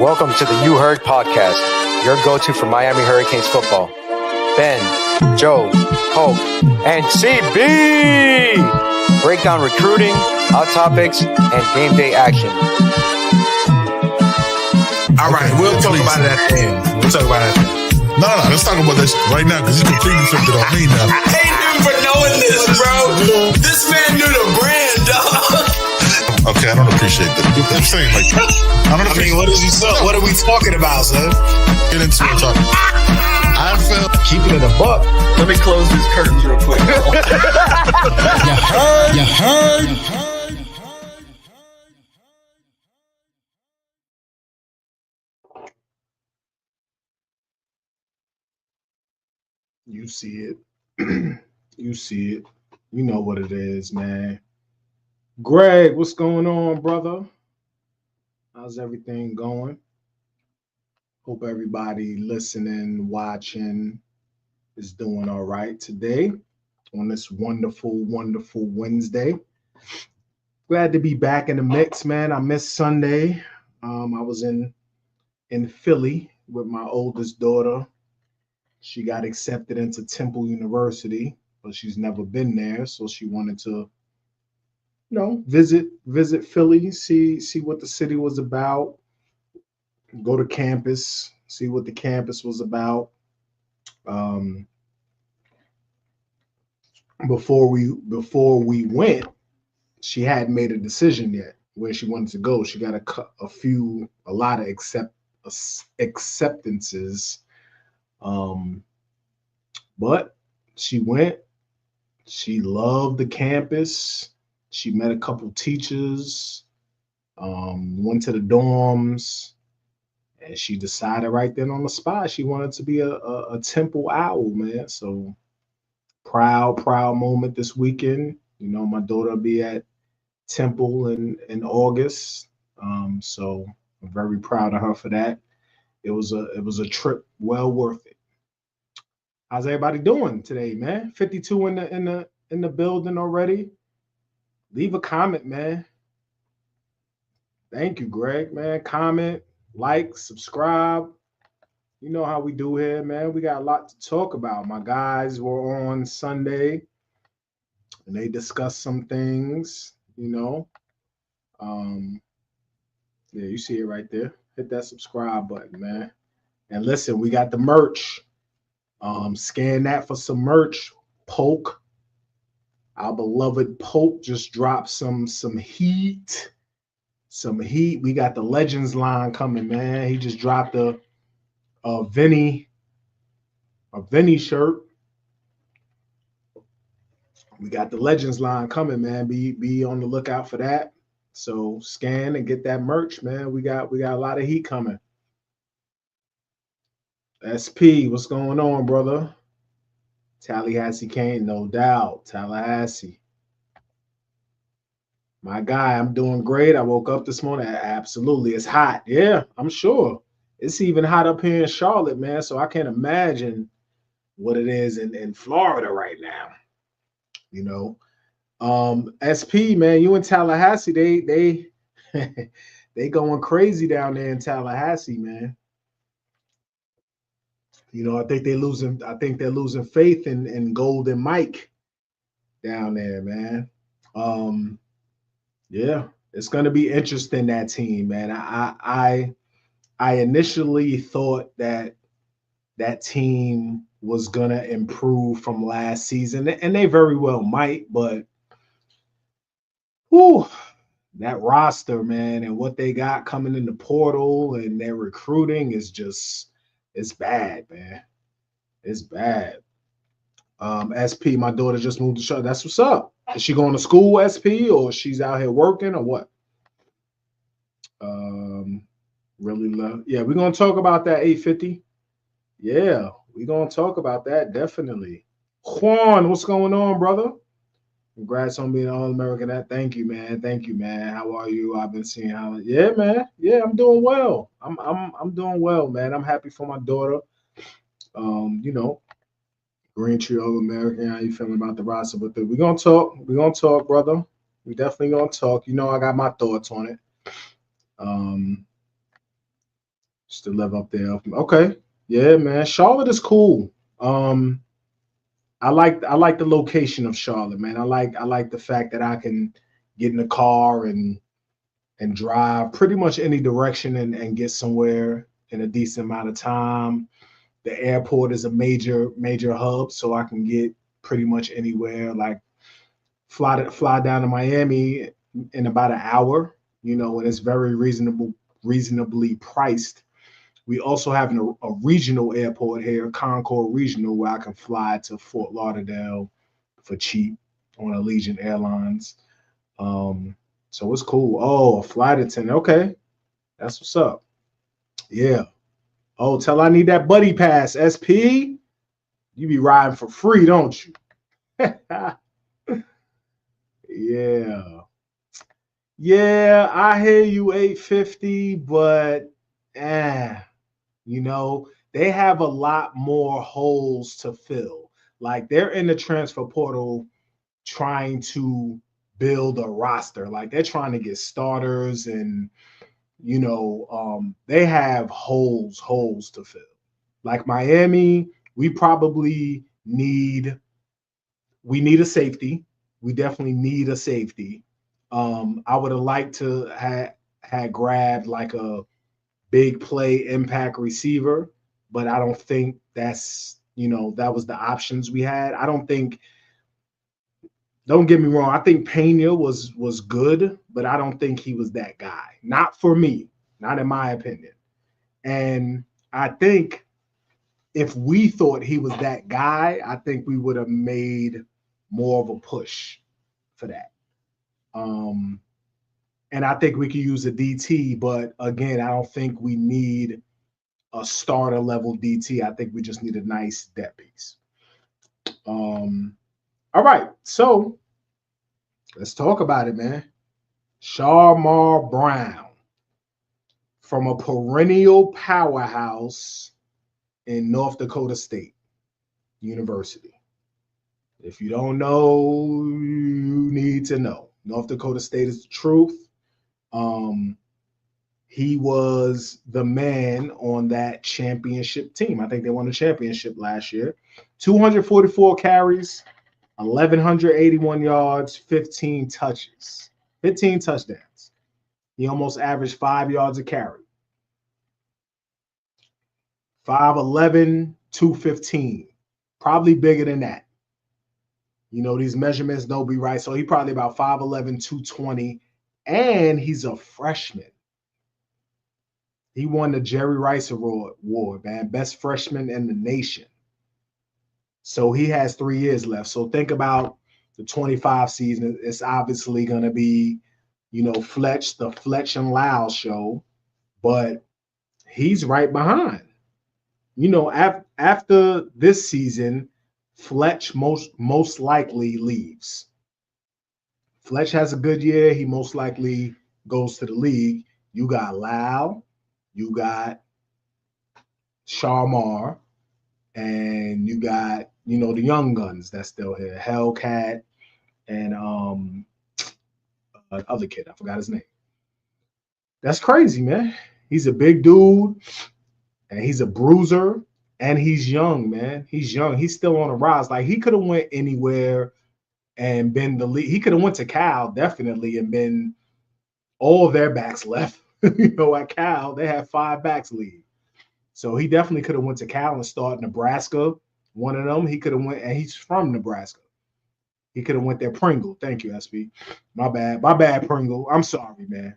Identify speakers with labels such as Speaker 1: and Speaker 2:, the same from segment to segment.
Speaker 1: Welcome to the You Heard podcast, your go-to for Miami Hurricanes football. Ben, Joe, Hope, and CB break down recruiting, hot topics, and game day action.
Speaker 2: All right, we'll talk about it at the end.
Speaker 3: No, let's talk about this right now because you completely flipped it on me now.
Speaker 2: I hate him for knowing this, bro. This man knew the brand, dog.
Speaker 3: Okay, I don't appreciate that. I'm saying, like,
Speaker 2: what are we talking about, son?
Speaker 3: Get into it, talk. I felt
Speaker 1: Keeping it a buck.
Speaker 4: Let me close these curtains real quick.
Speaker 3: You heard.
Speaker 5: You see it. You see it. You know what it is, man. Greg, what's going on, brother? How's everything going? Hope everybody listening, watching is doing all right today on this wonderful, wonderful Wednesday. Glad to be back in the mix, man. I missed Sunday. I was in Philly with my oldest daughter. She got accepted into Temple University, but she's never been there, so she wanted to, visit Philly, see what the city was about, go to campus, see what the campus was about. Before we went, she hadn't made a decision yet where she wanted to go. She got a lot of acceptances. But she went. She loved the campus. She met a couple teachers, went to the dorms, and she decided right then on the spot she wanted to be a Temple Owl, man. So proud moment this weekend. My daughter will be at Temple in August. So I'm very proud of her for that. It was a trip well worth it. How's everybody doing today, man? 52 in the building already. Leave a comment, man. Thank you, Greg, man. Comment, like, subscribe. You know how we do here, man. We got a lot to talk about. My guys were on Sunday, and they discussed some things, Yeah, you see it right there. Hit that subscribe button, man. And listen, we got the merch. Scan that for some merch. Polk, our beloved Polk, just dropped some heat. We got the Legends line coming, man. He just dropped a Vinny shirt. We got the Legends line coming, man. Be on the lookout for that. So scan and get that merch, man. We got a lot of heat coming. SP, what's going on, brother? Tallahassee Kane, no doubt. Tallahassee. My guy, I'm doing great. I woke up this morning. Absolutely. It's hot. Yeah, I'm sure. It's even hot up here in Charlotte, man. So I can't imagine what it is in Florida right now. SP, man, you in Tallahassee, they they going crazy down there in Tallahassee, man. I think they're losing faith in Golden Mike down there, man. Yeah, it's gonna be interesting, that team, man. I initially thought that team was gonna improve from last season, and they very well might, but that roster, man, and what they got coming in the portal and their recruiting is just, it's bad, man. It's bad. SP, my daughter just moved to Charlotte. That's what's up. Is she going to school, SP, or she's out here working, or what? Really love. Yeah, we're gonna talk about that 850. Yeah, we're gonna talk about that definitely. Juan, what's going on, brother? Congrats on being All-American. Thank you, man. How are you? I've been seeing how. Yeah, man. Yeah, I'm doing well. I'm doing well, man. I'm happy for my daughter. Green Tree All-American. How you feeling about the roster? But we're gonna talk. We're gonna talk, brother. We definitely gonna talk. I got my thoughts on it. Used to live up there. Okay. Yeah, man. Charlotte is cool. I like the location of Charlotte, man. I like the fact that I can get in the car and drive pretty much any direction and get somewhere in a decent amount of time. The airport is a major hub, so I can get pretty much anywhere. Like fly down to Miami in about an hour, and it's very reasonably priced. We also have a regional airport here, Concord Regional, where I can fly to Fort Lauderdale for cheap on Allegiant Airlines. So it's cool. Oh, a flight attendant. Okay, that's what's up. Yeah. Oh, tell I need that buddy pass, SP. You be riding for free, don't you? Yeah. Yeah, I hear you 850, but they have a lot more holes to fill. Like they're in the transfer portal trying to build a roster. Like they're trying to get starters and they have holes to fill. Like Miami, we need a safety. We definitely need a safety. I would have liked to had grabbed like a big play impact receiver, but I don't think that was the options we had. Don't get me wrong, I think Pena was good, but I don't think he was that guy. Not for me, not in my opinion. And I think if we thought he was that guy, I think we would have made more of a push for that. And I think we could use a DT, but again, I don't think we need a starter level DT. I think we just need a nice depth piece. All right, so let's talk about it, man. Shamar Brown, from a perennial powerhouse in North Dakota State University. If you don't know, you need to know. North Dakota State is the truth. He was the man on that championship team. I think they won the championship last year. 244 carries, 1,181 yards, 15 touches, 15 touchdowns. He almost averaged 5 yards a carry. 5'11", 215. Probably bigger than that. These measurements don't be right. So he probably about 5'11", 220. And he's a freshman. He won the Jerry Rice Award, man. Best freshman in the nation. So he has 3 years left. So think about the 25 season. It's obviously going to be, Fletch, the Fletch and Lau show. But he's right behind. After this season, Fletch most likely leaves. Fletch has a good year. He most likely goes to the league. You got Lau, you got Shamar, and you got, the young guns that's still here. Hellcat and other kid. I forgot his name. That's crazy, man. He's a big dude, and he's a bruiser, and he's young, man. He's young. He's still on the rise. Like, he could have went anywhere and been the lead. He could have went to Cal, definitely, and been all of their backs left. At Cal, they had 5 backs lead. So he definitely could have went to Cal and started Nebraska. One of them, he could have went, and he's from Nebraska. He could have went there. Pringle. Thank you, SP. My bad, Pringle. I'm sorry, man.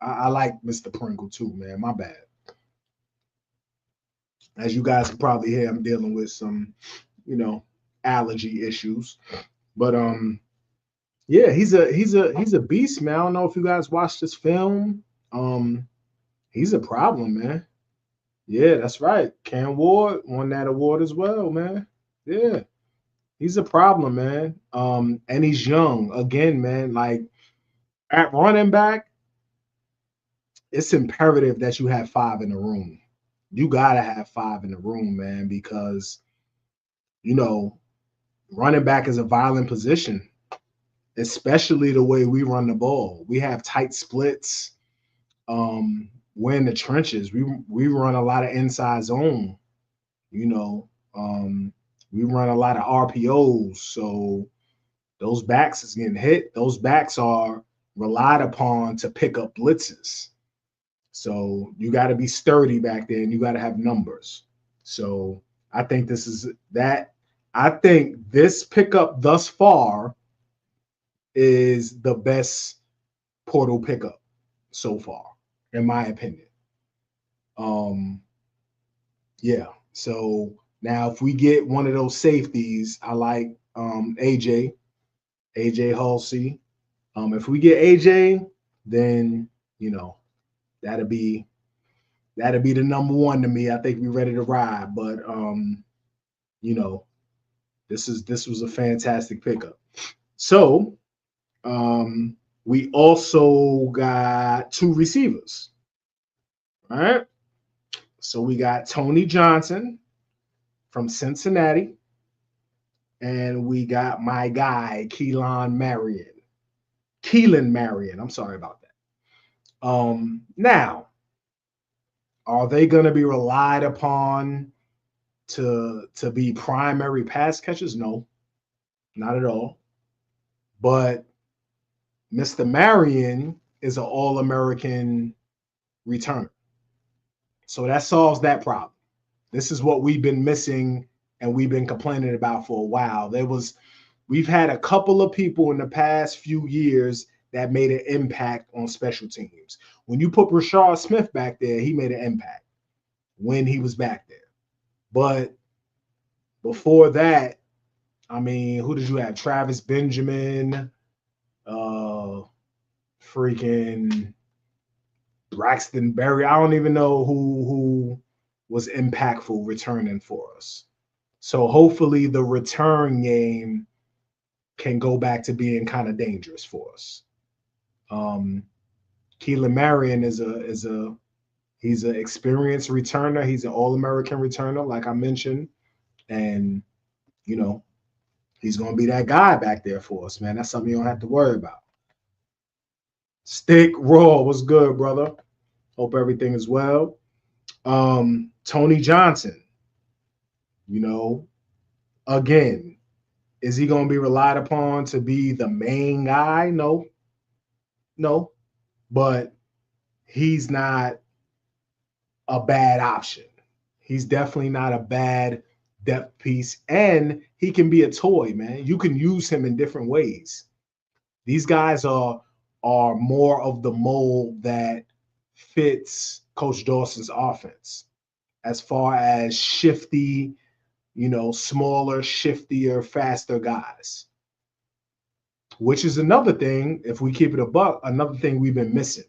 Speaker 5: I like Mr. Pringle too, man. My bad. As you guys can probably hear, I'm dealing with some, allergy issues. But yeah, he's a beast, man. I don't know if you guys watched this film. He's a problem, man. Yeah, that's right. Cam Ward won that award as well, man. Yeah. He's a problem, man. And he's young. Again, man, like at running back, it's imperative that you have 5 in the room. You gotta have 5 in the room, man, because running back is a violent position, especially the way we run the ball. We have tight splits. we're in the trenches. We run a lot of inside zone, you know. We run a lot of RPOs, so those backs is getting hit. Those backs are relied upon to pick up blitzes. So you got to be sturdy back there, and you got to have numbers. So I think this is that. I think this pickup thus far is the best portal pickup so far, in my opinion. Yeah. So now if we get one of those safeties, I like AJ Halsey. If we get AJ, then you know that'll be the number one to me. I think we're ready to ride. But you know, this was a fantastic pickup. So we also got 2 receivers. All right. So we got Tony Johnson from Cincinnati, and we got my guy Keelan Marion. I'm sorry about that. Now, are they going to be relied upon to be primary pass catchers? No, not at all. But Mr. Marion is an All-American returner. So that solves that problem. This is what we've been missing and we've been complaining about for a while. We've had a couple of people in the past few years that made an impact on special teams. When you put Rashard Smith back there, he made an impact when he was back there. But before that, I mean, who did you have? Travis Benjamin, freaking Braxton Berry. I don't even know who was impactful returning for us. So hopefully the return game can go back to being kind of dangerous for us. Keelan Marion he's an experienced returner. He's an All-American returner, like I mentioned. And, you know, he's going to be that guy back there for us, man. That's something you don't have to worry about. Stick Raw, what's good, brother? Hope everything is well. Tony Johnson, you know, again, is he going to be relied upon to be the main guy? No. But he's not a bad option. He's definitely not a bad depth piece, and he can be a toy, man. You can use him in different ways. These guys are more of the mold that fits Coach Dawson's offense as far as shifty, you know, smaller, shiftier, faster guys, which is another thing, if we keep it a buck, another thing we've been missing.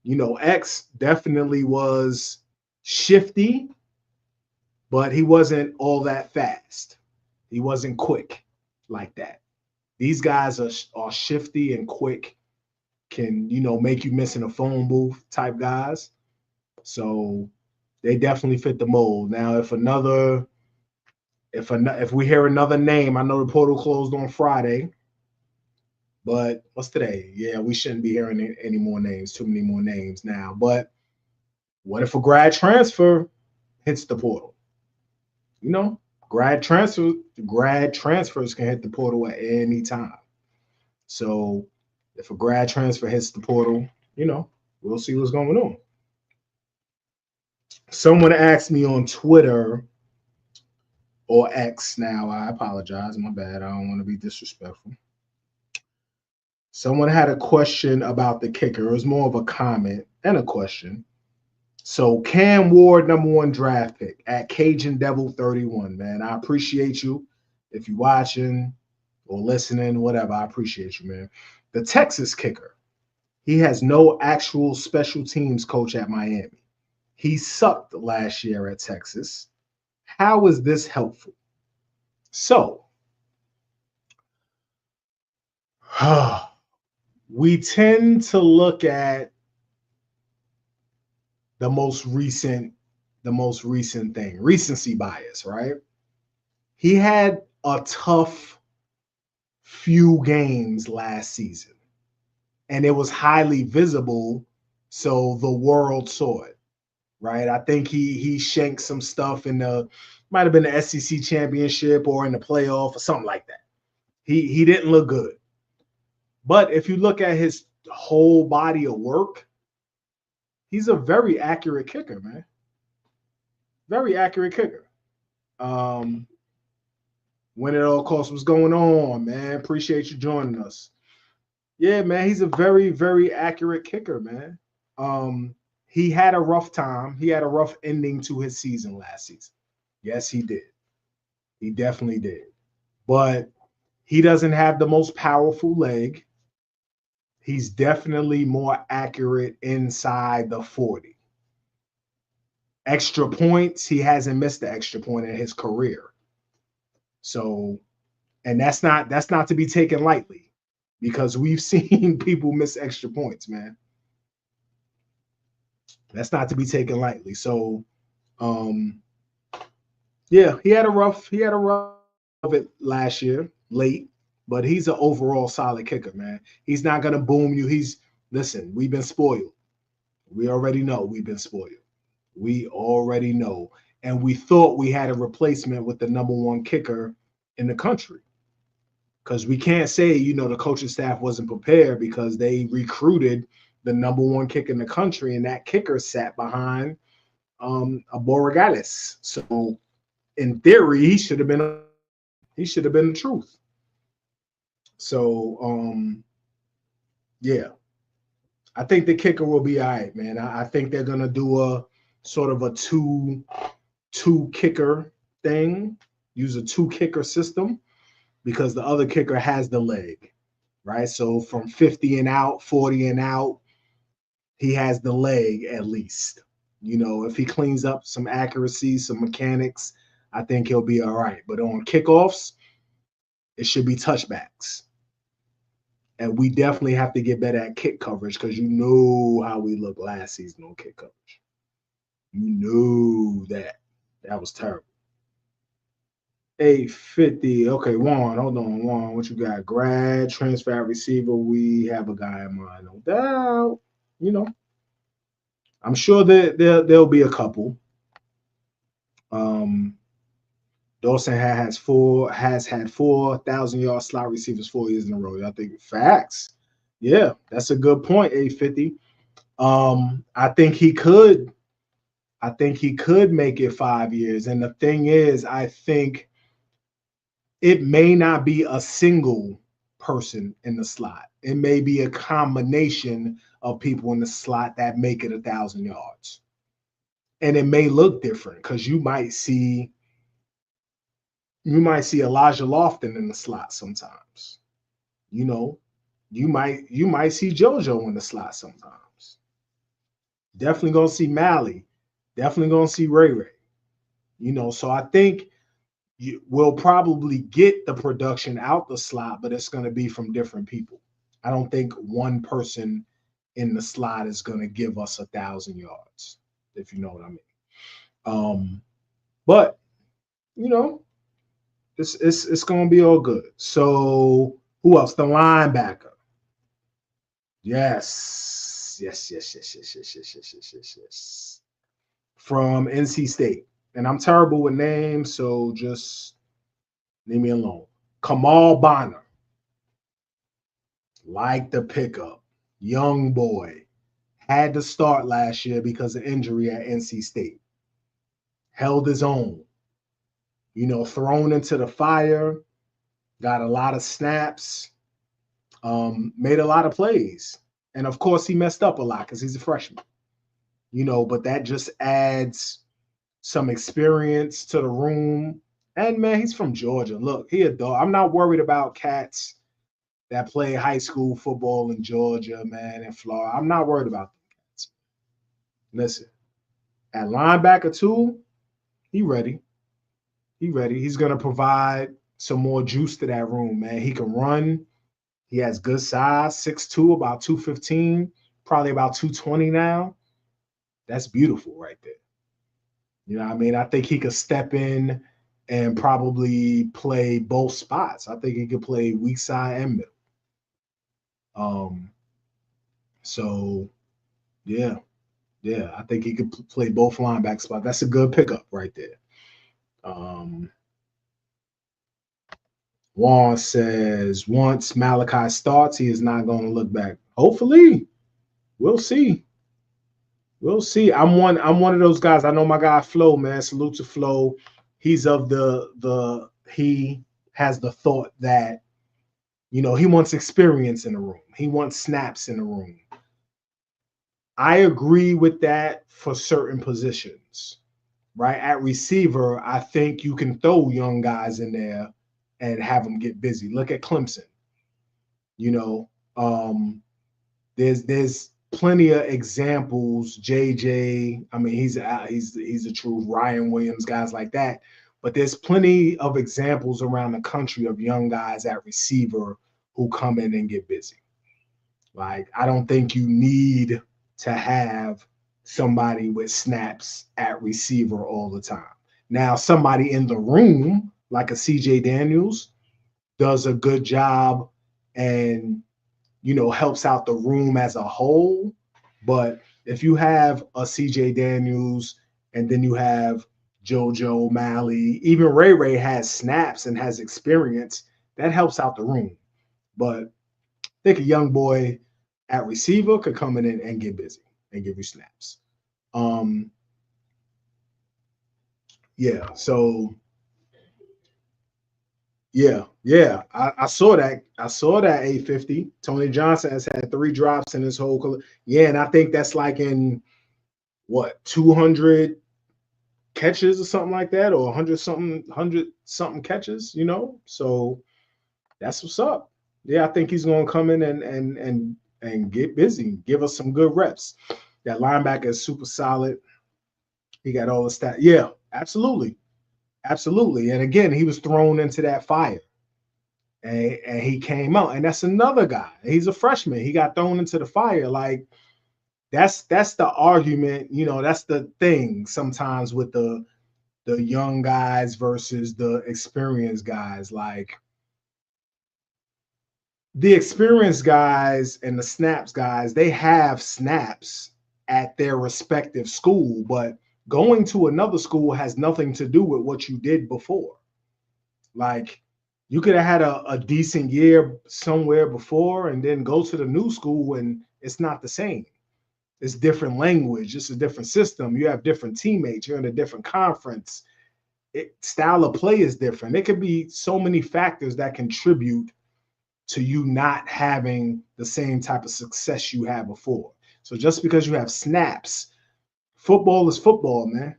Speaker 5: You know, X definitely was shifty, but he wasn't all that fast. He wasn't quick like that. These guys are shifty and quick, can, you know, make you miss in a phone booth type guys. So they definitely fit the mold. Now, if we hear another name, I know the portal closed on Friday, but what's today? Yeah, we shouldn't be hearing any more names, too many more names now. But what if a grad transfer hits the portal? You know, grad transfers can hit the portal at any time. So if a grad transfer hits the portal, you know, we'll see what's going on. Someone asked me on Twitter, or X now, I apologize, my bad. I don't want to be disrespectful. Someone had a question about the kicker. It was more of a comment and a question. So Cam Ward, #1 draft pick at Cajun Devil 31, man. I appreciate you. If you're watching or listening, whatever, I appreciate you, man. The Texas kicker, he has no actual special teams coach at Miami. He sucked last year at Texas. How is this helpful? So, we tend to look at the most recent thing, recency bias, right? He had a tough few games last season, and it was highly visible So the world saw it, right? I think he shanked some stuff in the might have been the SEC championship or in the playoff or something like that. He didn't look good. But if you look at his whole body of work, he's a very accurate kicker, man. Very accurate kicker. When it all costs, what's going on, man? Appreciate you joining us. Yeah, man, he's a very, very accurate kicker, man. He had a rough time. He had a rough ending to his season last season. Yes, he did. He definitely did. But he doesn't have the most powerful leg. He's definitely more accurate inside the 40. Extra points, he hasn't missed the extra point in his career. So, and that's not to be taken lightly because we've seen people miss extra points, man. That's not to be taken lightly. So, yeah, he had a rough of it last year, late, but he's an overall solid kicker, man. He's not gonna boom you. Listen, we've been spoiled. We already know we've been spoiled. We already know. And we thought we had a replacement with the number one kicker in the country. Because we can't say, the coaching staff wasn't prepared because they recruited the number one kicker in the country, and that kicker sat behind a Borregales. So in theory, he should have been the truth. So yeah. I think the kicker will be all right, man. I think they're gonna do a sort of a two kicker thing, use a 2 kicker system because the other kicker has the leg, right? So from 50 and out, 40 and out, he has the leg at least. If he cleans up some accuracy, some mechanics, I think he'll be all right. But on kickoffs, it should be touchbacks. And we definitely have to get better at kick coverage because you know how we looked last season on kick coverage. You know that. That was terrible. 850. Okay, Juan, hold on, Juan. What you got? Grad, transfer receiver. We have a guy in mind, no doubt. I'm sure that there'll be a couple. Dawson has had 4,000-yard slot receivers 4 years in a row. I think facts. Yeah, that's a good point. 850. I think he could make it 5 years. And the thing is, I think it may not be a single person in the slot. It may be a combination of people in the slot that make it 1,000 yards. And it may look different because you might see Elijah Lofton in the slot sometimes. You might see JoJo in the slot sometimes. Definitely gonna see Mally. Definitely gonna see Ray Ray. So I think we'll probably get the production out the slot, but it's gonna be from different people. I don't think one person in the slot is gonna give us 1,000 yards, if you know what I mean. But it's gonna be all good. So who else? The linebacker. Yes. From NC State. And I'm terrible with names, so just leave me alone. Kamal Bonner. Like the pickup. Young boy. Had to start last year because of injury at NC State. Held his own. Thrown into the fire. Got a lot of snaps. Made a lot of plays. And of course, he messed up a lot because he's a freshman. But that just adds some experience to the room. And man, he's from Georgia. Look, he a dog. I'm not worried about cats that play high school football in Georgia, man, and Florida. I'm not worried about them cats. Listen, at linebacker too, he ready. He's gonna provide some more juice to that room, man. He can run. He has good size, 6'2", about 215, probably about 220 now. That's beautiful right there. You know what I mean? I think he could step in and probably play both spots. I think he could play weak side and middle. So Yeah. Yeah. I think he could play both linebacker spots. That's a good pickup right there. Juan says once Malachi starts, he is not going to look back. Hopefully, we'll see. We'll see. I'm one of those guys. I know my guy Flo, man. Salute to Flo. He's of he has the thought that, you know, he wants experience in the room. He wants snaps in the room. I agree with that for certain positions, right? At receiver, I think you can throw young guys in there and have them get busy. Look at Clemson. You know, there's plenty of examples. JJ, I mean, he's a true Ryan Williams, guys like that. But there's plenty of examples around the country of young guys at receiver who come in and get busy. Like, I don't think you need to have somebody with snaps at receiver all the time. Now, somebody in the room, like a CJ Daniels, does a good job and, you know, helps out the room as a whole. But if you have a CJ Daniels and then you have JoJo Malley, even Ray has snaps and has experience, that helps out the room. But I think a young boy at receiver could come in and get busy and give you snaps. Yeah, so yeah. I saw that. I saw that 850. Tony Johnson has had 3 drops in his whole career. Yeah, and I think that's like in what, 200 catches or something like that, or 100 something catches, you know? So that's what's up. Yeah, I think he's going to come in and get busy, give us some good reps. That linebacker is super solid. He got all the stats. Yeah, absolutely. Absolutely. And again, he was thrown into that fire. And he came out. And that's another guy. He's a freshman. He got thrown into the fire. Like, that's the argument, you know, that's the thing sometimes with the young guys versus the experienced guys. Like, the experienced guys and the snaps guys, they have snaps at their respective school, but going to another school has nothing to do with what you did before. Like, you could have had a decent year somewhere before and then go to the new school and it's not the same. It's different language. It's a different system. You have different teammates. You're in a different conference. Style of play is different. It could be so many factors that contribute to you not having the same type of success you had before. So just because you have snaps, football is football, man.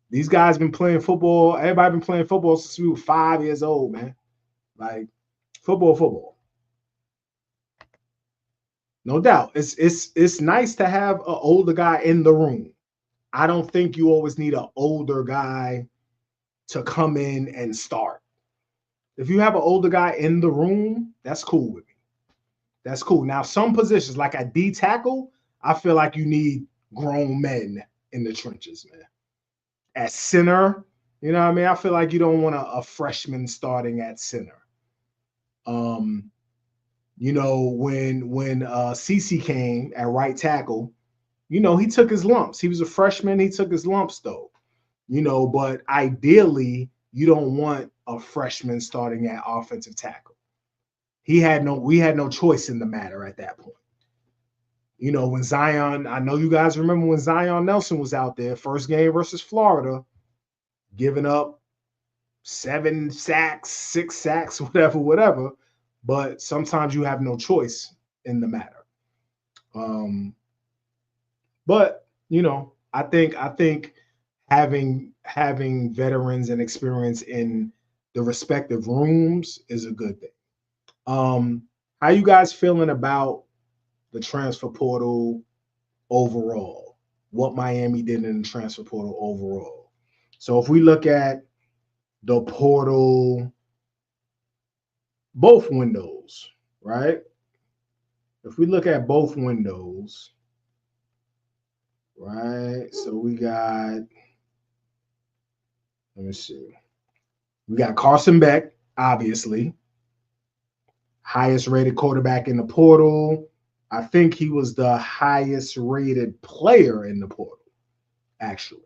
Speaker 5: These guys been playing football. Everybody been playing football since we were 5 years old, man. Like, football. No doubt. It's nice to have an older guy in the room. I don't think you always need an older guy to come in and start. If you have an older guy in the room, that's cool with me. That's cool. Now, some positions, like at D tackle, I feel like you need grown men in the trenches, man. At center, you know what I mean? I feel like you don't want a freshman starting at center. You know, when CeCe came at right tackle, you know, he took his lumps. He was a freshman. He took his lumps, though. You know, but ideally, you don't want a freshman starting at offensive tackle. We had no choice in the matter at that point. You know, when Zion, I know you guys remember when Zion Nelson was out there, first game versus Florida, giving up 7 sacks, 6 sacks, whatever. But sometimes you have no choice in the matter. But you know, I think having veterans and experience in the respective rooms is a good thing. How you guys feeling about the transfer portal overall? What Miami did in the transfer portal overall? So if we look at the portal, both windows, right? If we look at both windows, right? So we got, let me see. We got Carson Beck, obviously. Highest rated quarterback in the portal. I think he was the highest rated player in the portal, actually.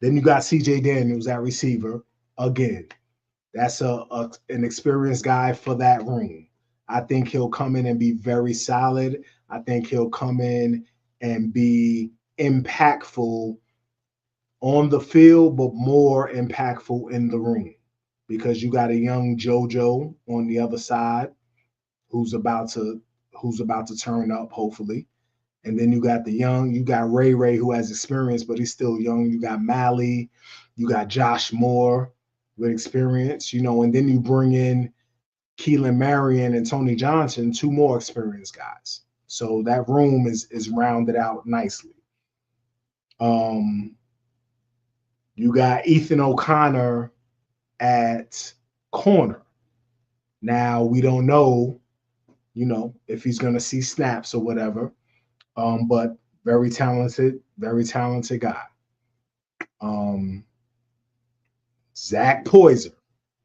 Speaker 5: Then you got CJ Daniels at receiver. Again, that's an experienced guy for that room. I think he'll come in and be very solid. I think he'll come in and be impactful on the field, but more impactful in the room, because you got a young JoJo on the other side who's about to turn up, hopefully. And then you got Ray who has experience, but he's still young. You got Mally, you got Josh Moore with experience, and then you bring in Keelan Marion and Tony Johnson, 2 more experienced guys. So that room is rounded out nicely. You got Ethan O'Connor at corner. Now we don't know, if he's going to see snaps or whatever. But very talented guy. Zach Poyser.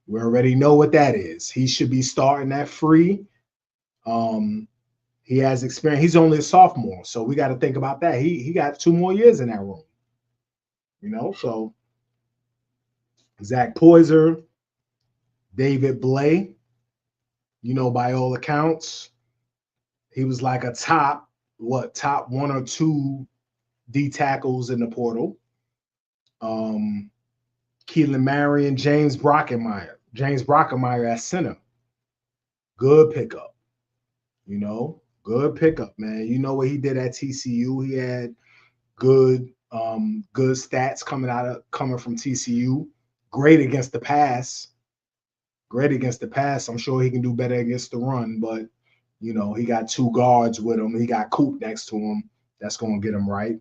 Speaker 5: We already know what that is. He should be starting at free. He has experience. He's only a sophomore, so we got to think about that. He got 2 more years in that room. So Zach Poyser, David Blay, by all accounts, he was like a top 1 or 2 D tackles in the portal. Keelan Marion, James Brockenmeyer at center. Good pickup. Good pickup, man. You know what he did at TCU? He had good stats coming from TCU. Great against the pass. I'm sure he can do better against the run, but he got 2 guards with him. He got Coop next to him. That's going to get him right.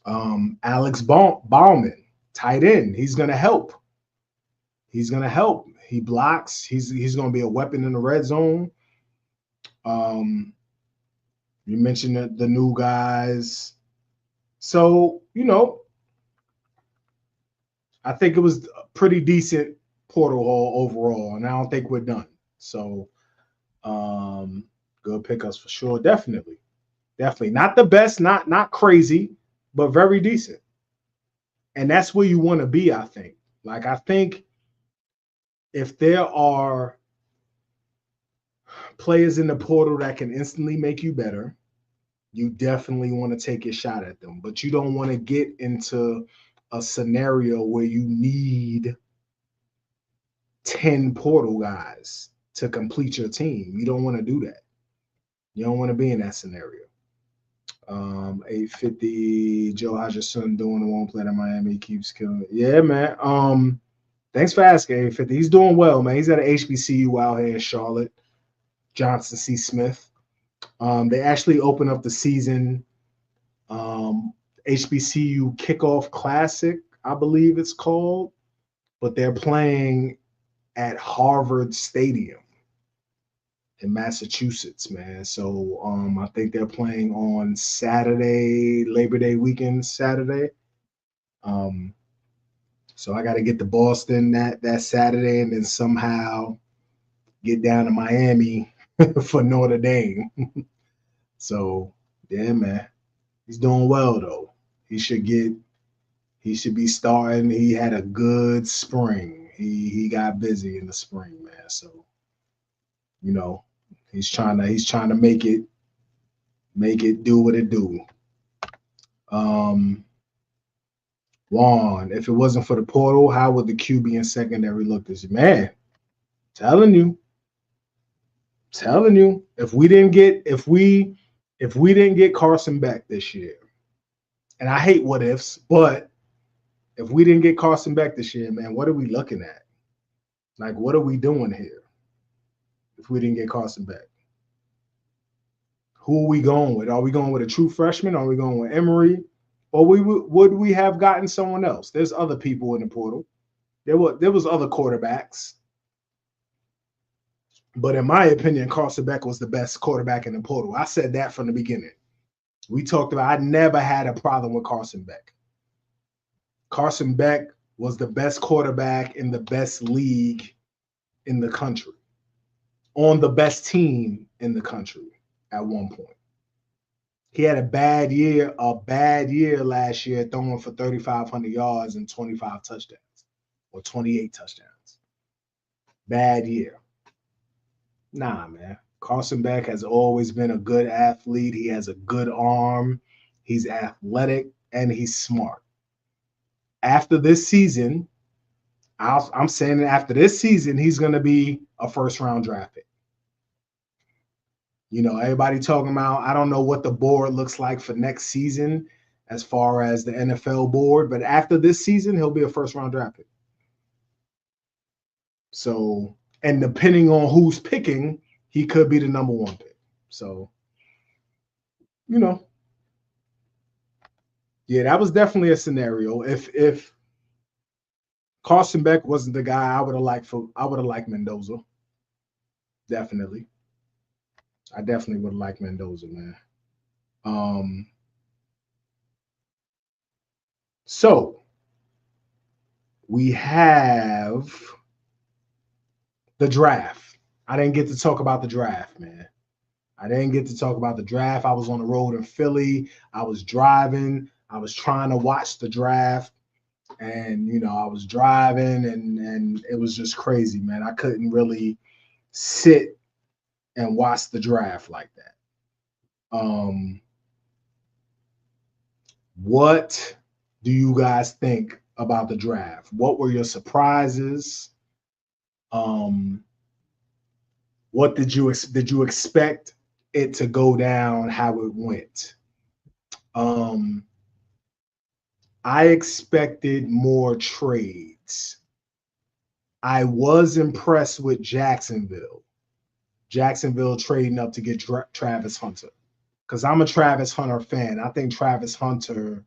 Speaker 5: Alex Bauman, tight end. He's going to help. He blocks. He's going to be a weapon in the red zone. You mentioned the new guys. So, I think it was a pretty decent portal haul overall, and I don't think we're done. So, good pickups for sure. Definitely. Not the best, not crazy, but very decent. And that's where you want to be, I think. Like, I think if there are players in the portal that can instantly make you better, you definitely want to take your shot at them. But you don't want to get into a scenario where you need 10 portal guys to complete your team. You don't want to do that. You don't want to be in that scenario. 850, Joe, how's your son doing? The one playing in Miami, he keeps killing it. Yeah, man. Thanks for asking, 850. He's doing well, man. He's at an HBCU out here in Charlotte, Johnson C. Smith. They actually opened up the season, HBCU Kickoff Classic, I believe it's called, but they're playing at Harvard Stadium in Massachusetts, man. So I think they're playing on Saturday, Labor Day weekend, Saturday. So I got to get to Boston that Saturday and then somehow get down to Miami for Notre Dame. So, yeah, man. He's doing well, though. He should be starting. He had a good spring. He got busy in the spring, man. So, he's trying to make it do what it do. Juan, if it wasn't for the portal, how would the QB and secondary look this year? Man, telling you. If we didn't get Carson Beck this year, and I hate what ifs, but if we didn't get Carson Beck this year, man, what are we looking at? Like, what are we doing here if we didn't get Carson Beck? Who are we going with? Are we going with a true freshman? Are we going with Emory? Or would we have gotten someone else? There's other people in the portal. There was other quarterbacks. But in my opinion, Carson Beck was the best quarterback in the portal. I said that from the beginning. We talked about I never had a problem with Carson Beck. Carson Beck was the best quarterback in the best league in the country, on the best team in the country. at one point. He had a bad year last year, throwing for 3,500 yards and 25 touchdowns or 28 touchdowns. Bad year. Nah, man. Carson Beck has always been a good athlete. He has a good arm. He's athletic and he's smart. After this season, I'm saying that after this season, he's going to be a first-round draft pick. You know, everybody talking about, I don't know what the board looks like for next season as far as the NFL board, but after this season, he'll be a first-round draft pick. So, and depending on who's picking, he could be the number one pick. So, you know, yeah, that was definitely a scenario. If Carson Beck wasn't the guy I would have liked Mendoza. Definitely. I definitely would have liked Mendoza, man. So we have the draft. I didn't get to talk about the draft, man. I didn't get to talk about the draft. I was on the road in Philly. I was driving. I was trying to watch the draft. And, you know, I was driving and it was just crazy, man. I couldn't really sit and watch the draft like that. What do you guys think about the draft? What were your surprises? What did you expect it to go down how it went? I expected more trades. I was impressed with Jacksonville trading up to get Travis Hunter, because I'm a Travis Hunter fan. I think Travis Hunter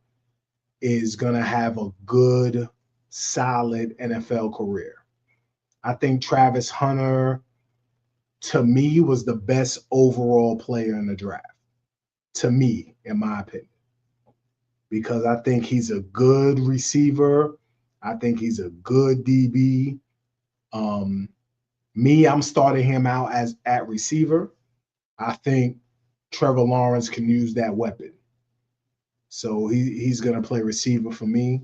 Speaker 5: is going to have a good, solid NFL career. I think Travis Hunter, to me, was the best overall player in the draft, to me, in my opinion, because I think he's a good receiver. I think he's a good DB. I'm starting him out at receiver. I think Trevor Lawrence can use that weapon. So he's going to play receiver for me.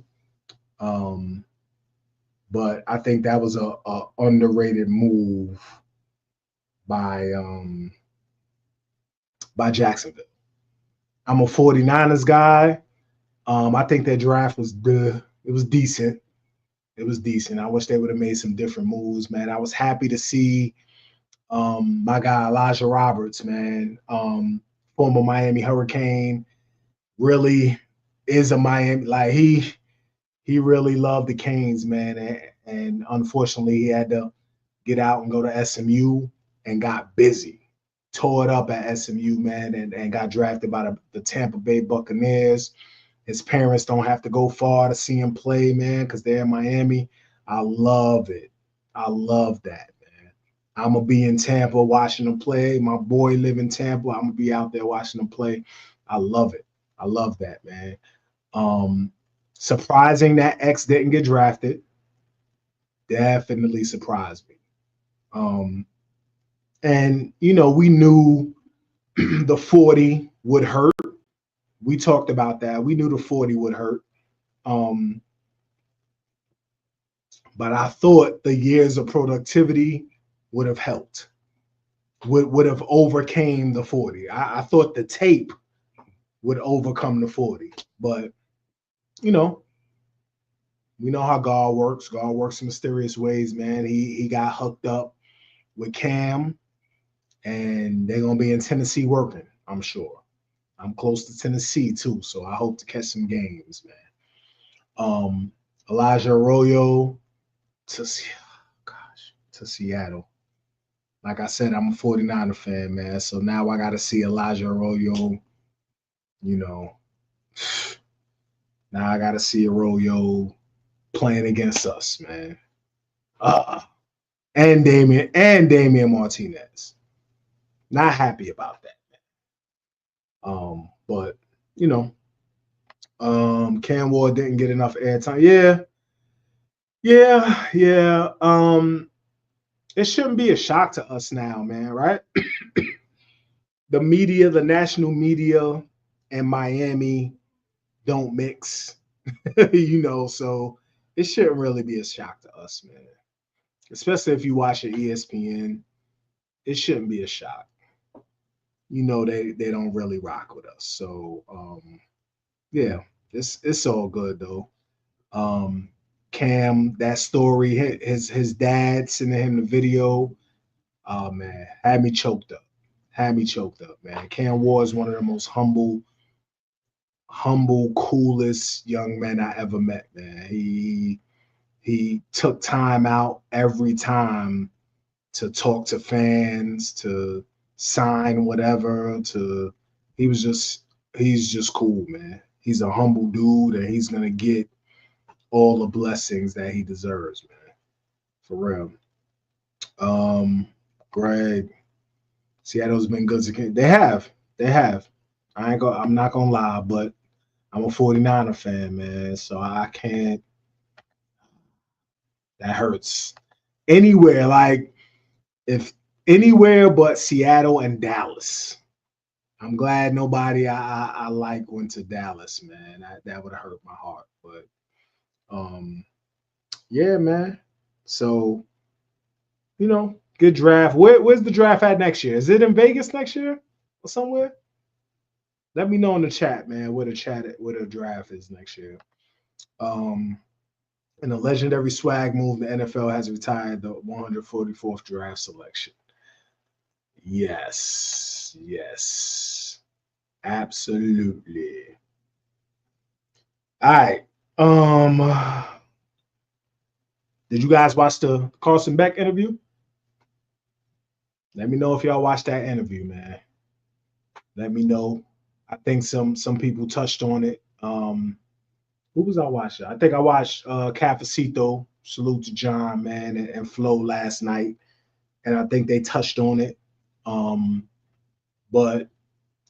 Speaker 5: But I think that was a underrated move by Jacksonville. I'm a 49ers guy. I think that draft was good. It was decent. It was decent. I wish they would have made some different moves, man. I was happy to see my guy Elijah Roberts, man, former Miami Hurricane, really is a Miami. Like he really loved the Canes, man, and unfortunately he had to get out and go to SMU and got busy, tore it up at SMU, man, and got drafted by the Tampa Bay Buccaneers. His parents don't have to go far to see him play, man, because they're in Miami. I love it. I love that, man. I'm going to be in Tampa watching him play. My boy live in Tampa. I'm going to be out there watching him play. I love it. I love that, man. Surprising that X didn't get drafted. Definitely surprised me. And, you know, we knew the 40 would hurt. We talked about that. We knew the 40 would hurt. But I thought the years of productivity would have helped, would have overcame the 40. I thought the tape would overcome the 40. But, you know, we know how God works. God works in mysterious ways, man. He got hooked up with Cam, and they're going to be in Tennessee working, I'm sure. I'm close to Tennessee too, so I hope to catch some games, man. Elijah Arroyo to Seattle. Like I said, I'm a 49er fan, man. So now I got to see Elijah Arroyo, you know. Now I got to see Arroyo playing against us, man. And Damian Martinez. Not happy about that. But you know, Cam Ward didn't get enough airtime. Yeah. It shouldn't be a shock to us now, man, right? the media, the national media and Miami don't mix, so it shouldn't really be a shock to us, man. Especially if you watch an ESPN, it shouldn't be a shock. They don't really rock with us. So yeah, it's all good though. Cam, that story, his dad sending him the video, oh man, had me choked up. Man. Cam Ward is one of the most humble, coolest young men I ever met, man. He took time out every time to talk to fans, to sign whatever, he's just cool, man. He's a humble dude and he's gonna get all the blessings that he deserves, man. For real. Greg, Seattle's been good to They have. I'm not gonna lie, but I'm a 49er fan, man. So I can't. That hurts. Anywhere, like if anywhere but Seattle and Dallas. I'm glad nobody I like went to Dallas, man. That would have hurt my heart. But yeah, man. So, good draft. Where's the draft at next year? Is it in Vegas next year or somewhere? Let me know in the chat, man, where the draft is next year. In a legendary swag move, the NFL has retired the 144th draft selection. Yes. Absolutely. All right. Did you guys watch the Carson Beck interview? Let me know if y'all watched that interview, man. Let me know. I think some people touched on it. Who was I watching? I think I watched Cafecito, salute to John, man, and Flo last night. And I think they touched on it. But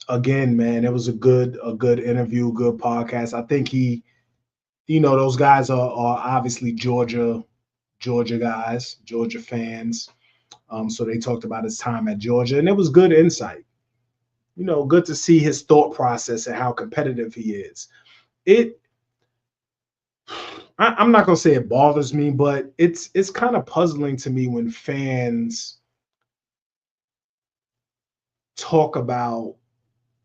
Speaker 5: again, man, it was a good interview, good podcast. I think those guys are obviously Georgia guys, Georgia fans. So they talked about his time at Georgia, and it was good insight. Good to see his thought process and how competitive he is. I'm not gonna say it bothers me, but it's kind of puzzling to me when fans talk about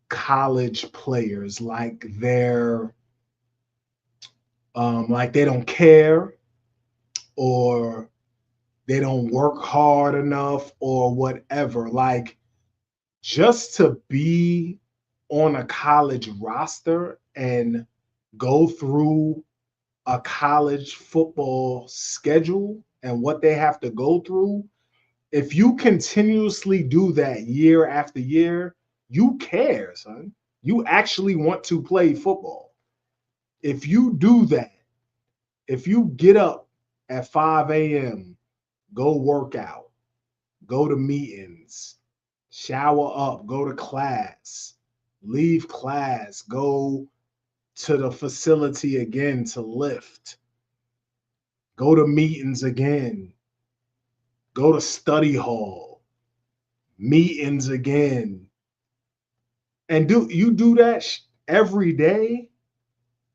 Speaker 5: college players like they're like they don't care or they don't work hard enough or whatever. Like, just to be on a college roster and go through a college football schedule and what they have to go through, if you continuously do that year after year, you care, son. You actually want to play football. If you do that, if you get up at 5 a.m., go work out, go to meetings, shower up, go to class, leave class, go to the facility again to lift, go to meetings again, go to study hall, meetings again, and you do that every day,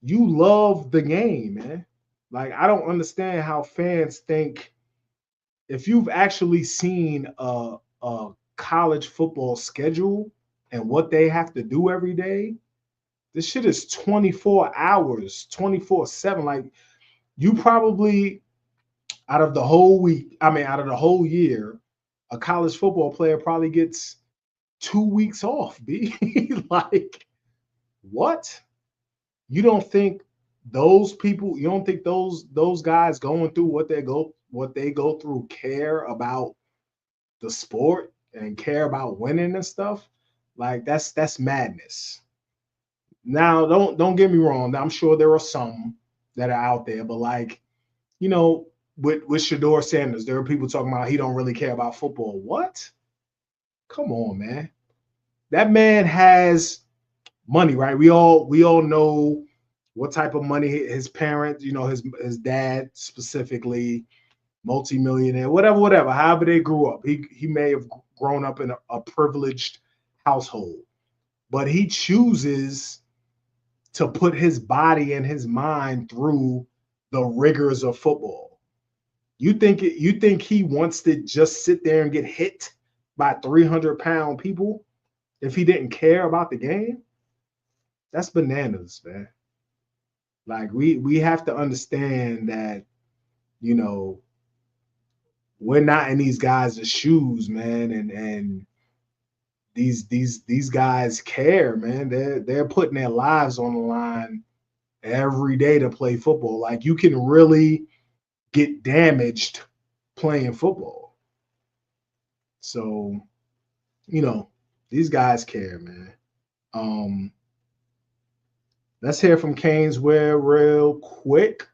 Speaker 5: you love the game, man. Like, I don't understand how fans think. If you've actually seen a college football schedule and what they have to do every day, this shit is 24 hours, 24/7. Like, you probably, out of the whole year, a college football player probably gets 2 weeks off, B. Like, what? You don't think those guys going through what they go through care about the sport and care about winning and stuff? Like, that's madness. Now, don't get me wrong. I'm sure there are some that are out there, but like, with Shedeur Sanders, there are people talking about he don't really care about football. What? Come on, man. That man has money, right? We all know what type of money his parents, his dad specifically, multimillionaire, whatever, however they grew up. He may have grown up in a privileged household, but he chooses to put his body and his mind through the rigors of football. You think he wants to just sit there and get hit by 300-pound people if he didn't care about the game? That's bananas, man. Like we have to understand that, you know, we're not in these guys' shoes, man, and these guys care, man. They're putting their lives on the line every day to play football. Like, you can really get damaged playing football. So, you know, these guys care, man. Let's hear from Caneswear real quick.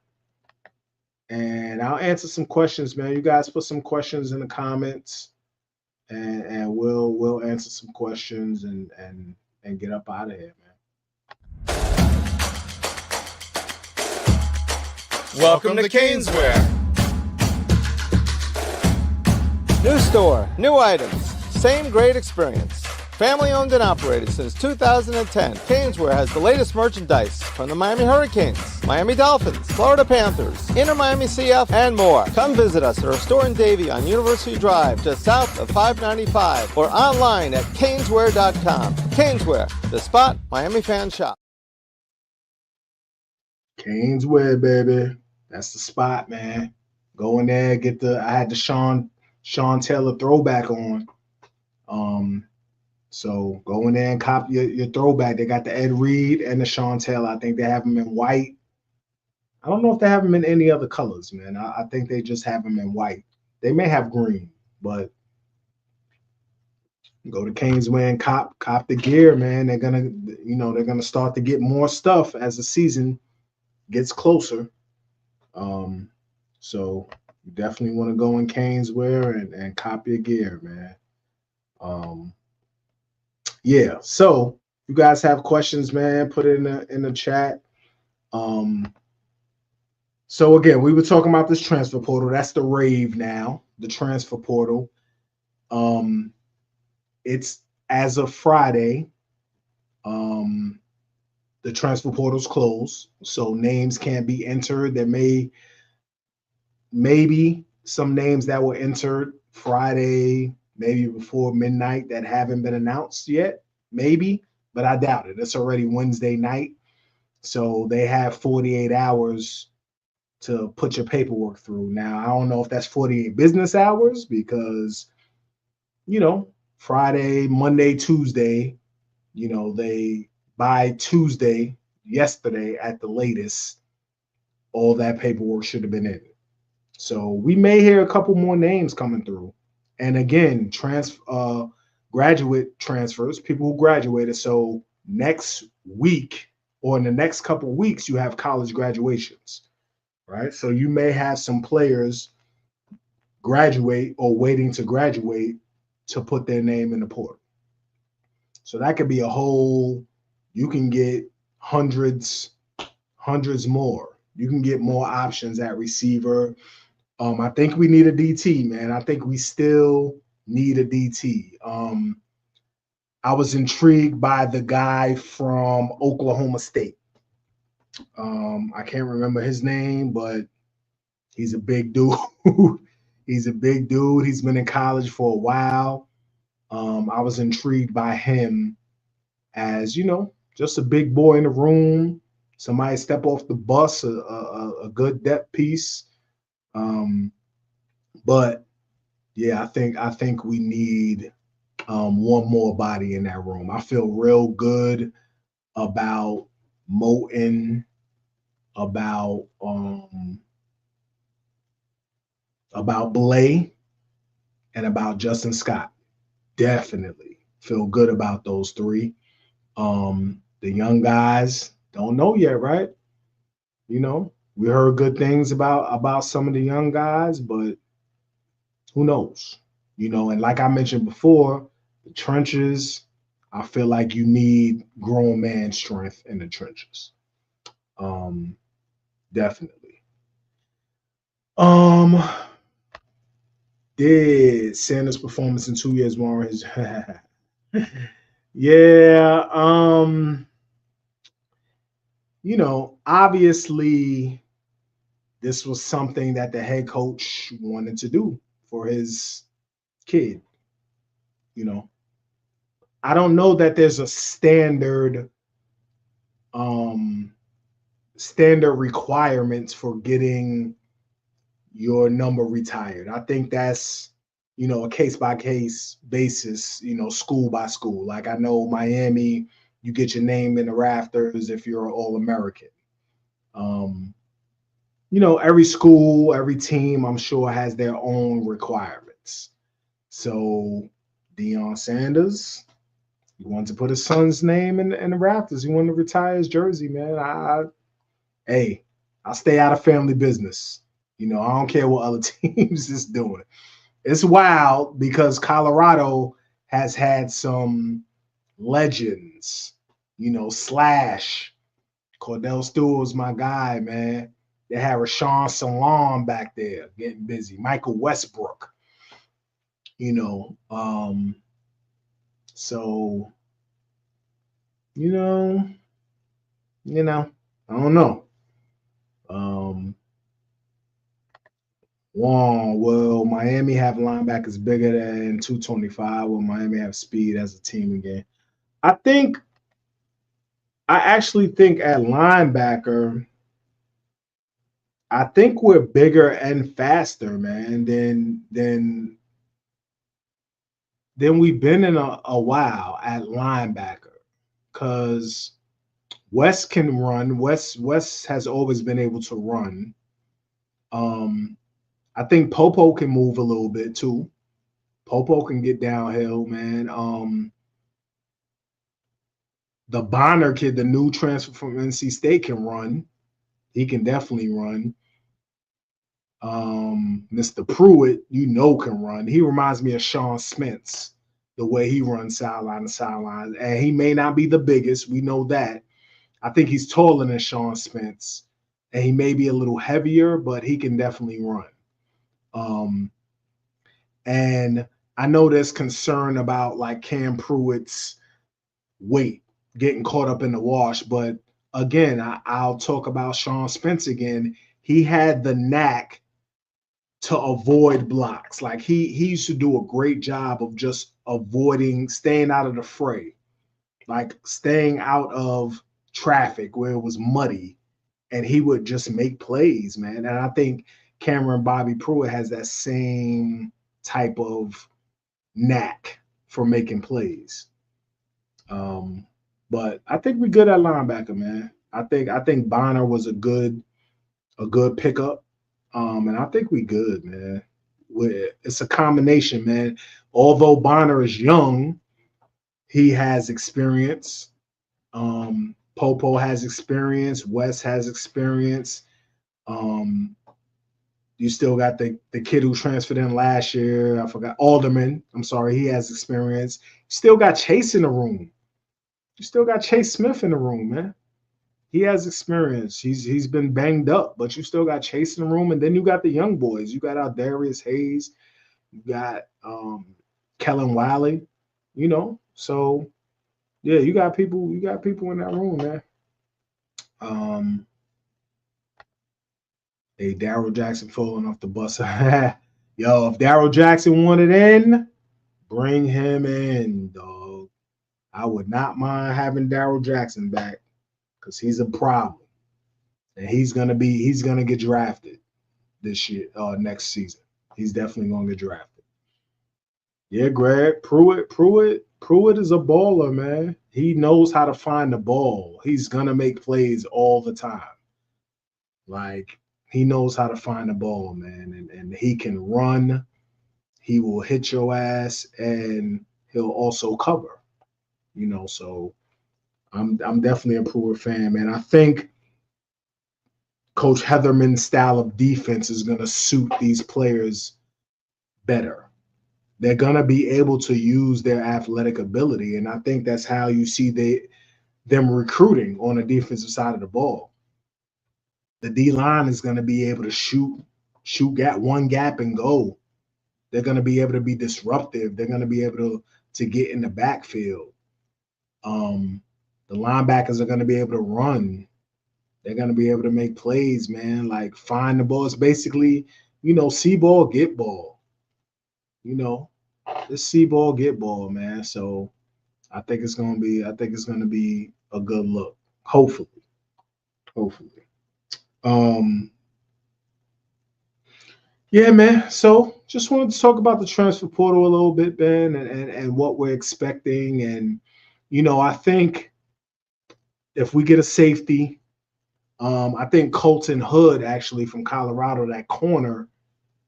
Speaker 5: And I'll answer some questions, man. You guys put some questions in the comments, and we'll answer some questions and get up out of here, man.
Speaker 2: Welcome to Caneswear.
Speaker 6: New store, new items, same great experience. Family owned and operated since 2010, Caneswear has the latest merchandise from the Miami Hurricanes, Miami Dolphins, Florida Panthers, Inter Miami CF, and more. Come visit us at our store in Davie on University Drive, just south of 595, or online at caneswear.com. Caneswear, the spot Miami fans shop.
Speaker 5: Caneswear, baby. That's the spot, man. Go in there, I had the Sean Taylor throwback on. So go in there and cop your throwback. They got the Ed Reed and the Sean Taylor. I think they have them in white. I don't know if they have them in any other colors, man. I think they just have them in white. They may have green, but go to Caneswear and cop the gear, man. They're gonna start to get more stuff as the season gets closer. So you definitely want to go in Caneswear and cop your gear, man. Yeah, so you guys have questions, man, put it in the chat. So again, we were talking about this transfer portal. That's the rave now, the transfer portal. It's as of Friday, the transfer portal's closed, so names can't be entered. There maybe some names that were entered Friday, maybe before midnight, that haven't been announced yet, maybe, but I doubt it. It's already Wednesday night, so they have 48 hours to put your paperwork through. Now, I don't know if that's 48 business hours because, you know, Friday, Monday, Tuesday, you know, by Tuesday, yesterday at the latest, all that paperwork should have been in. So we may hear a couple more names coming through. And again, graduate transfers, people who graduated. So next week or in the next couple of weeks, you have college graduations, right? So you may have some players graduate or waiting to graduate to put their name in the portal. So that could be you can get hundreds more. You can get more options at receiver. I think we need a DT, man. I think we still need a DT. I was intrigued by the guy from Oklahoma State. I can't remember his name, but he's a big dude. He's a big dude. He's been in college for a while. I was intrigued by him as, you know, just a big boy in the room. Somebody step off the bus, a good depth piece. But yeah, I think we need one more body in that room. I feel real good about Moten, about Blay, and about Justin Scott. Definitely feel good about those three. The young guys don't know yet, right? You know, we heard good things about some of the young guys, but who knows? You know, and like I mentioned before, the trenches, I feel like you need grown man strength in the trenches. Definitely. Did Sanders' performance in 2 years warrant his Yeah, obviously this was something that the head coach wanted to do for his kid. You know, I don't know that there's a um standard requirements for getting your number retired. I think that's a case by case basis, school by school. Like I know Miami, you get your name in the rafters if you're an All American. Um, every school, every team, I'm sure has their own requirements. So Deion Sanders, he wanted to put his son's name in the rafters. He wanted to retire his jersey, man. Hey, I'll stay out of family business. I don't care what other teams is doing. It's wild because Colorado has had some legends. Slash, Cordell Stewart's my guy, man. They had Rashawn Salam back there getting busy. Michael Westbrook. So I don't know. Will Miami have linebackers bigger than 225? Will Miami have speed as a team again? I actually think at linebacker, I think we're bigger and faster, man, than we've been in a while at linebacker. Because West can run. West has always been able to run. I think Popo can move a little bit too. Popo can get downhill, man. The Bonner kid, the new transfer from NC State, can run. He can definitely run. Mr. Pruitt, can run. He reminds me of Sean Spence, the way he runs sideline to sideline. And he may not be the biggest. We know that. I think he's taller than Sean Spence. And he may be a little heavier, but he can definitely run. And I know there's concern about like Cam Pruitt's weight getting caught up in the wash, but again, I'll talk about Sean Spence again. He had the knack to avoid blocks. Like he used to do a great job of just avoiding, staying out of the fray, like staying out of traffic where it was muddy, and he would just make plays, man. And I think Cameron Bobby Pruitt has that same type of knack for making plays. But I think we're good at linebacker, man. I think Bonner was a good pickup. And I think we good, man. It's a combination, man. Although Bonner is young, he has experience. Popo has experience. West has experience. You still got the kid who transferred in last year. I forgot Alderman. I'm sorry, he has experience. Still got Chase in the room. You still got Chase Smith in the room, man. He has experience. He's been banged up, but you still got Chase in the room, and then you got the young boys. You got Darius Hayes. You got Kellen Wiley. So yeah, you got people. You got people in that room, man. Hey, Daryl Jackson falling off the bus. Yo, if Daryl Jackson wanted in, bring him in, dog. I would not mind having Daryl Jackson back because he's a problem. And he's gonna get drafted this year, next season. He's definitely gonna get drafted. Yeah, Greg, Pruitt is a baller, man. He knows how to find the ball. He's gonna make plays all the time. Like, he knows how to find the ball, man, and he can run. He will hit your ass, and he'll also cover. So I'm definitely a Pruitt fan, man. I think Coach Heatherman's style of defense is going to suit these players better. They're going to be able to use their athletic ability, and I think that's how you see them recruiting on the defensive side of the ball. The D-line is going to be able to shoot one gap and go. They're going to be able to be disruptive. They're going to be able to get in the backfield. The linebackers are going to be able to run. They're going to be able to make plays, man. Like find the ball. It's basically, see ball, get ball. It's see ball, get ball, man. So I think it's going to be a good look. Hopefully. Yeah, man. So just wanted to talk about the transfer portal a little bit, Ben, and what we're expecting. And, I think if we get a safety, I think Colton Hood, actually from Colorado, that corner,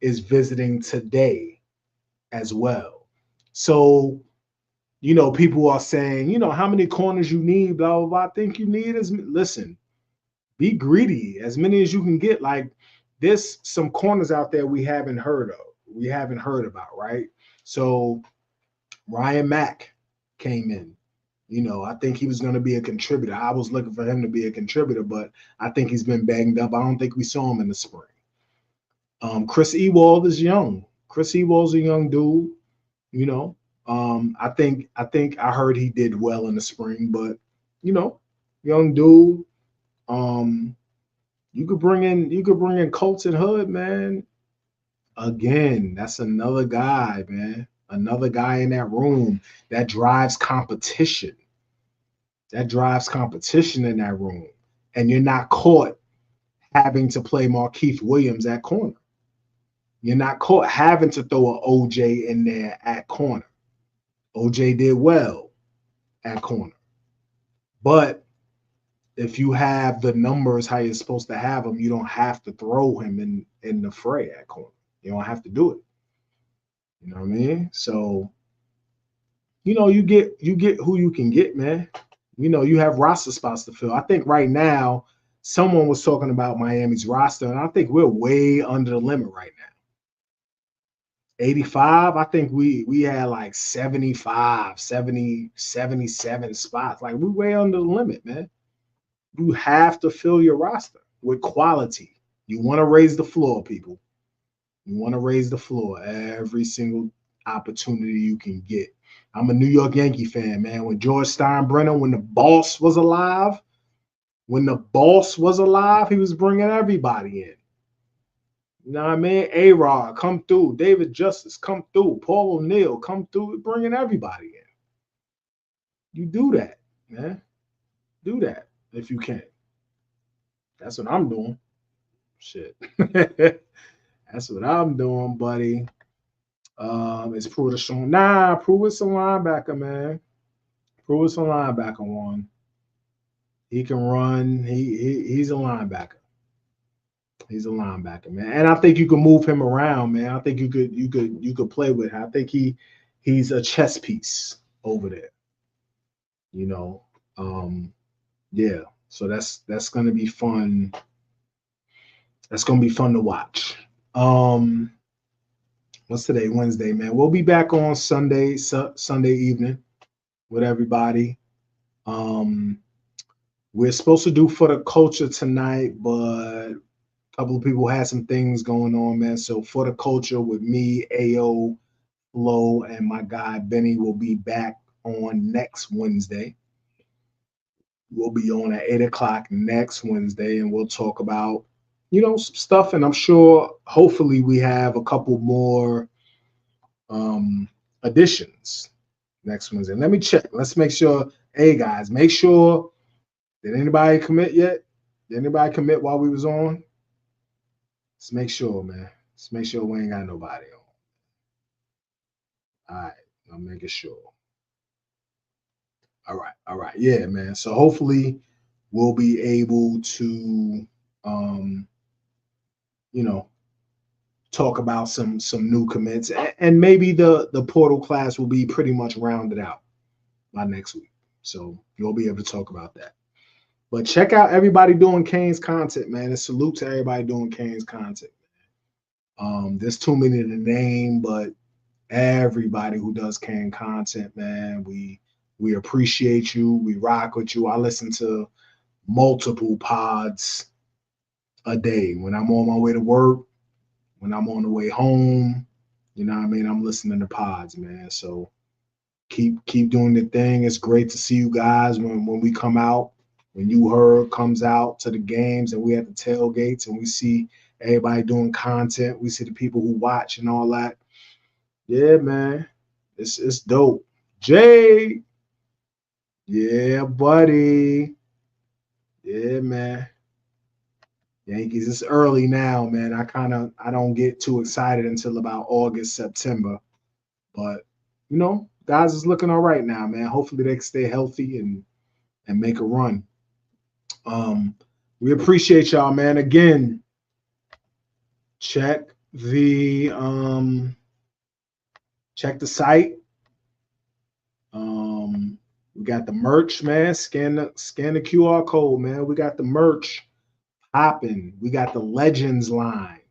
Speaker 5: is visiting today as well. So, people are saying, how many corners you need, blah, blah, blah. I think you need listen, be greedy, as many as you can get. Like, there's some corners out there we haven't heard about, right? So Ryan Mack came in. I think he was going to be a contributor. I was looking for him to be a contributor, but I think he's been banged up. I don't think we saw him in the spring. Chris Ewald is young. Chris Ewald's a young dude. I think I heard he did well in the spring, but young dude. You could bring in Colton Hood, man. Again, that's another guy, man. Another guy in that room that drives competition. In that room. And you're not caught having to play Markeith Williams at corner. You're not caught having to throw an OJ in there at corner. OJ did well at corner. But if you have the numbers how you're supposed to have them, you don't have to throw him in the fray at corner. You don't have to do it. You know what I mean? So, you get who you can get, man. You have roster spots to fill. I think right now, someone was talking about Miami's roster, and I think we're way under the limit right now. 85, I think we had like 75, 70, 77 spots. Like, we're way under the limit, man. You have to fill your roster with quality. You want to raise the floor, people. You want to raise the floor every single opportunity you can get. I'm a New York Yankee fan, man. When George Steinbrenner, when the boss was alive, he was bringing everybody in. You know what I mean? A-Rod, come through. David Justice, come through. Paul O'Neill, come through. Bringing everybody in. You do that, man. Do that if you can. That's what I'm doing. Shit. That's what I'm doing, buddy. Is Pruitt showing? Nah, Pruitt's a linebacker, man. Pruitt's a linebacker one. He can run. He's a linebacker. He's a linebacker, man. And I think you can move him around, man. I think you could play with him. I think he's a chess piece over there. Yeah. So that's gonna be fun. That's gonna be fun to watch. What's today? Wednesday, man. We'll be back on Sunday evening with everybody. We're supposed to do For the Culture tonight, but a couple of people had some things going on, man. So For the Culture with me, AO, Flo, and my guy Benny will be back on next Wednesday. We'll be on at 8 o'clock next Wednesday, and we'll talk about some stuff, and I'm sure hopefully we have a couple more additions next Wednesday. Let me check. Let's make sure. Hey guys, make sure. Did anybody commit yet? Did anybody commit while we was on? Let's make sure, man. Let's make sure we ain't got nobody on. All right, I'm making sure. All right. Yeah, man. So hopefully we'll be able to talk about some new commits, and maybe the portal class will be pretty much rounded out by next week. So you'll be able to talk about that. But check out everybody doing Kane's content, man. And salute to everybody doing Kane's content. There's too many to name, but everybody who does Kane content, man, we appreciate you. We rock with you. I listen to multiple pods a day. When I'm on my way to work, when I'm on the way home, I'm listening to pods, man. So Keep doing the thing. It's great to see you guys when we come out. When you heard comes out to the games and we at the tailgates and we see everybody doing content. We see the people who watch and all that. Yeah, man. It's dope. Jay. Yeah, buddy. Yeah, man. Yankees, it's early now, man. I don't get too excited until about August, September. But, guys is looking all right now, man. Hopefully they can stay healthy and make a run. We appreciate y'all, man. Again, check the site. We got the merch, man. Scan the QR code, man. We got the merch popping. We got the Legends line.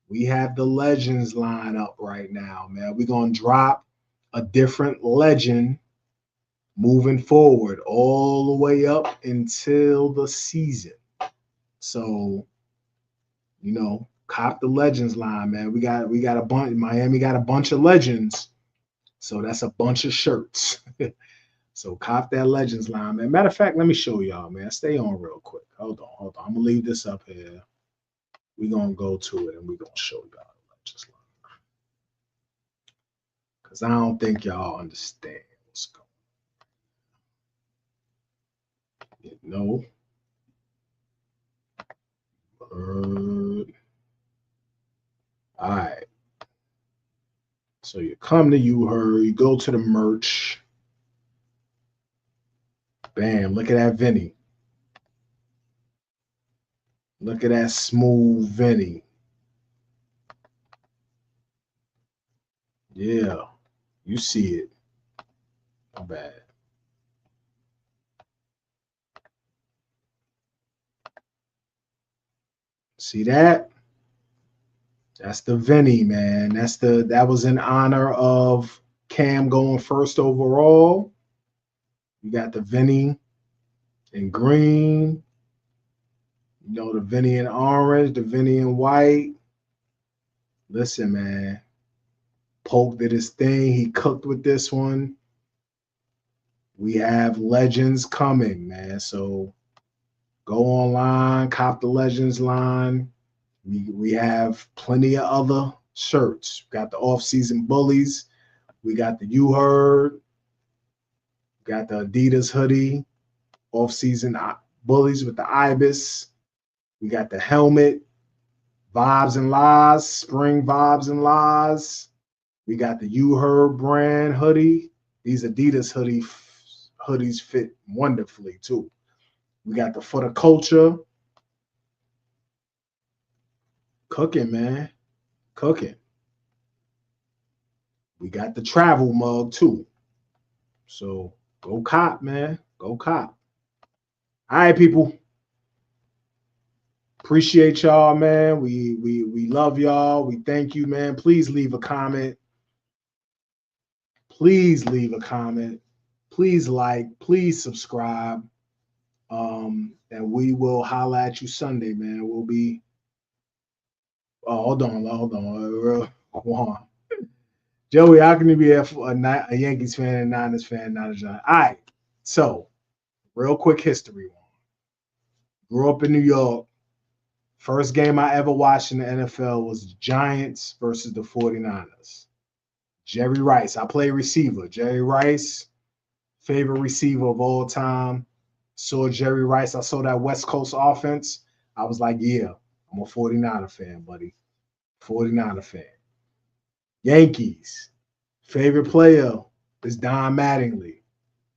Speaker 5: We have the Legends line up right now, man. We're gonna drop a different legend moving forward all the way up until the season. So, cop the Legends line, man. We got a bunch. Miami got a bunch of legends, so that's a bunch of shirts. So cop that Legends line, man. Matter of fact, let me show y'all, man. Stay on real quick. Hold on. I'm gonna leave this up here. We're gonna go to it and we're gonna show y'all the Legends line. Because I don't think y'all understand what's going on. All right. So you come to you go to the merch. Bam, look at that Vinny. Look at that smooth Vinny. Yeah, you see it. Not bad. See that? That's the Vinny, man. That was in honor of Cam going first overall. You got the Vinny in green. The Vinny in orange, the Vinny in white. Listen, man. Polk did his thing. He cooked with this one. We have Legends coming, man. So go online, cop the Legends line. We have plenty of other shirts. We got the off-season bullies. We got the You Heard. Got the Adidas hoodie, off-season bullies with the Ibis. We got the helmet, Vibes and Lies, spring Vibes and Lies. We got the You Heard brand hoodie. These Adidas hoodies fit wonderfully too. We got the For the Culture. Cooking, man. Cooking. We got the travel mug too. So go cop, man. Go cop. All right, people. Appreciate y'all, man. We love y'all. We thank you, man. Please leave a comment. Please leave a comment. Please like. Please subscribe. And we will holla at you Sunday, man. We'll be. Oh, hold on. Joey, how can you be a Yankees fan and Niners fan, not a Giant? All right. So, real quick history. Grew up in New York. First game I ever watched in the NFL was the Giants versus the 49ers. Jerry Rice. I play receiver. Jerry Rice, favorite receiver of all time. Saw Jerry Rice. I saw that West Coast offense. I was like, yeah, I'm a 49er fan, buddy. 49er fan. Yankees. Favorite player is Don Mattingly.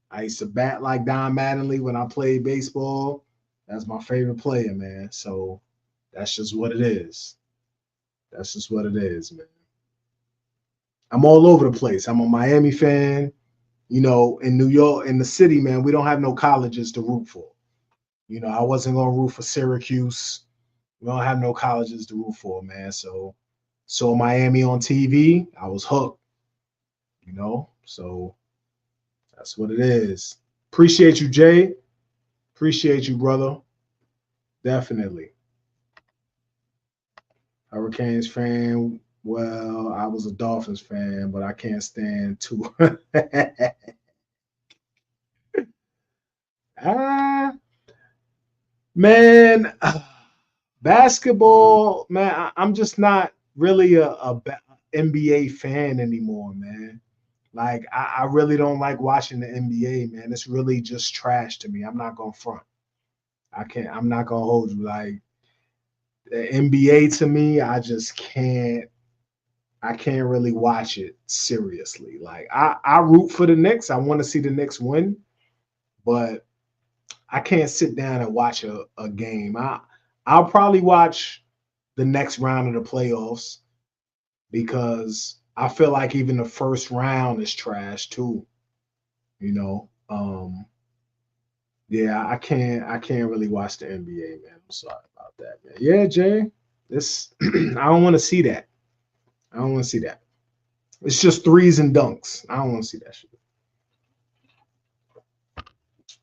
Speaker 5: I used to bat like Don Mattingly when I played baseball. That's my favorite player, man. So that's just what it is. That's just what it is, man. I'm all over the place. I'm a Miami fan. In New York, in the city, man, we don't have no colleges to root for. I wasn't going to root for Syracuse. We don't have no colleges to root for, man. So Miami on TV, I was hooked. So that's what it is. Appreciate you, Jay. Appreciate you, brother. Definitely. Hurricanes fan. Well, I was a Dolphins fan, but I can't stand two. ah, man, basketball, man. I'm just not really a NBA fan anymore, man. Like, I really don't like watching the NBA, man. It's really just trash to me. I'm not gonna front. I'm not gonna hold you. Like, the NBA to me, I can't really watch it seriously. Like, I root for the Knicks. I want to see the Knicks win, but I can't sit down and watch a game. I'll probably watch the next round of the playoffs because I feel like even the first round is trash too. You know, yeah, I can't really watch the NBA, man. I'm sorry about that, man. Yeah, Jay, this I don't want to see that. I don't want to see that. It's just threes and dunks. I don't want to see that shit.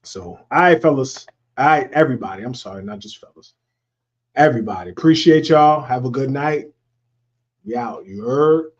Speaker 5: So, all right, fellas. All right, everybody. I'm sorry, not just fellas. Everybody. Appreciate y'all. Have a good night. We out. You heard?